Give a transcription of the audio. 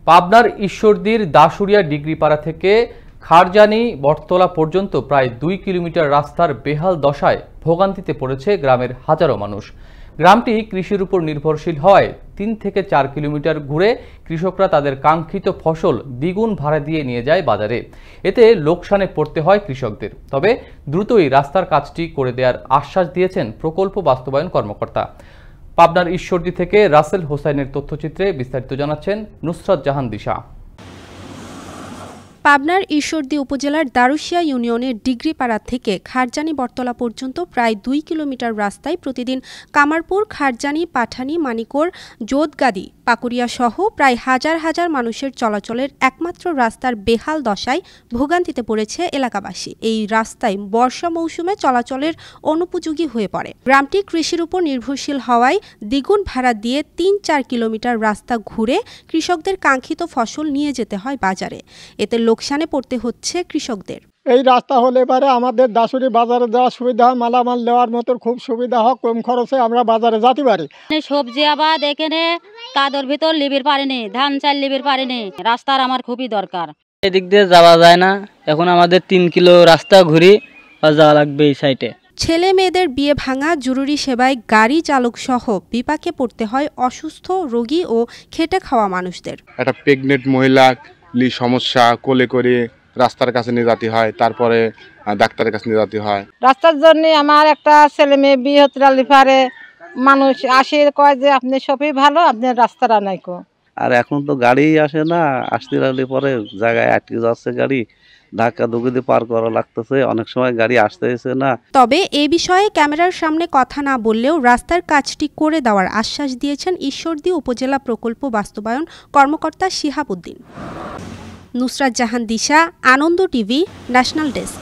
পাবনার ঈশ্বরদীর দাসুরিয়া ডিগ্রিপাড়া থেকে খারজানি বটতলা পর্যন্ত প্রায় 2 কিলোমিটার রাস্তার বেহাল দশায় ভোগান্তিতে পড়েছে গ্রামের হাজারো মানুষ। গ্রামটি কৃষির উপর নির্ভরশীল হওয়ায় 3 থেকে 4 কিলোমিটার ঘুরে কৃষকরা তাদের কাঙ্ক্ষিত ফসল দ্বিগুণ ভাড়া দিয়ে নিয়ে যায় বাজারে। এতে লোকসানে পড়তে হয় কৃষকদের। তবে দ্রুতই রাস্তার কাজটি করে দেওয়ার আশ্বাস দিয়েছেন প্রকল্প বাস্তবায়ন কর্মকর্তা। পাবনার ঈশ্বরদী থেকে রাসেল হোসাইনের তথ্যচিত্রে বিস্তারিত জানাচ্ছেন নুসরাত জাহান দিশা। পাবনার ঈশ্বরদী উপজেলার দারুশিয়া ইউনিয়নের ডিগ্রিপাড়া থেকে খারজানি বটতলা পর্যন্ত প্রায় 2 কিলোমিটার রাস্তায় প্রতিদিন কামারপুর, খারজানি, পাঠানি, মানিকর, জোদগাদি, পাকুড়িয়া সহ প্রায় হাজার হাজার মানুষের চলাচলের একমাত্র রাস্তার বেহাল দশায় ভোগান্তিতে পড়েছে এলাকাবাসী। এই রাস্তায় বর্ষা মৌসুমে চলাচলের অনুপযোগী হয়ে পড়ে। গ্রামটি কৃষির উপর নির্ভরশীল হওয়ায় দ্বিগুণ ভাড়া দিয়ে 3-4 কিলোমিটার রাস্তা ঘুরে কৃষকদের কাঙ্ক্ষিত ফসল নিয়ে যেতে হয় বাজারে। এতে লোকসানে পড়তে হচ্ছে কৃষকদের। এই রাস্তা হলে পারে আমাদের দাসুরি বাজারে যাওয়ার সুবিধা হয়, মালামাল নেওয়ার মতো খুব সুবিধা হয়, কম খরচে আমরা বাজারে যেতে পারি। সবজি আবাদ এখানে কাদর ভিতর লিবির পারিনি, ধান চাল লিবির পারিনি, রাস্তার আমার খুবই দরকার। এদিক দিয়ে যাওয়া যায় না, এখন আমাদের 3 কিলো রাস্তা ঘুরি যাওয়া লাগবে এই সাইডে। ছেলে মেয়েদের বিয়ে ভাঙা, জরুরি সেবায় গাড়ি চালক সহ বিপাকে পড়তে হয় অসুস্থ রোগী ও খেটে খাওয়া মানুষদের। একটা প্রেগনেন্ট মহিলা সমস্যা কোলে করে রাস্তার কাছে নিয়ে যেতে হয়, তারপরে ডাক্তারের কাছে নিয়ে যেতে হয়। রাস্তার জন্য আমার একটা ছেলে মেয়ে বিয়ে হতে পারে, মানুষ আসে কয় যে আপনি সবই ভালো, আপনার রাস্তাটা নাই কো। আর এখন তো গাড়ি আসে না, আসতে লাগলে পরে জায়গায় আটকে যাচ্ছে গাড়ি, ধাক্কা ধুকি দিয়ে পার করা লাগতেছে, অনেক সময় গাড়ি আসতেছে না। তবে এ বিষয়ে ক্যামেরার সামনে কথা না বললেও রাস্তার কাজটি করে দেওয়ার আশ্বাস দিয়েছেন ঈশ্বরদী উপজেলা প্রকল্প বাস্তবায়ন কর্মকর্তা শিহাব উদ্দিন। নুসরাত জাহান দিশা, আনন্দ টিভি, ন্যাশনাল ডেস্ক।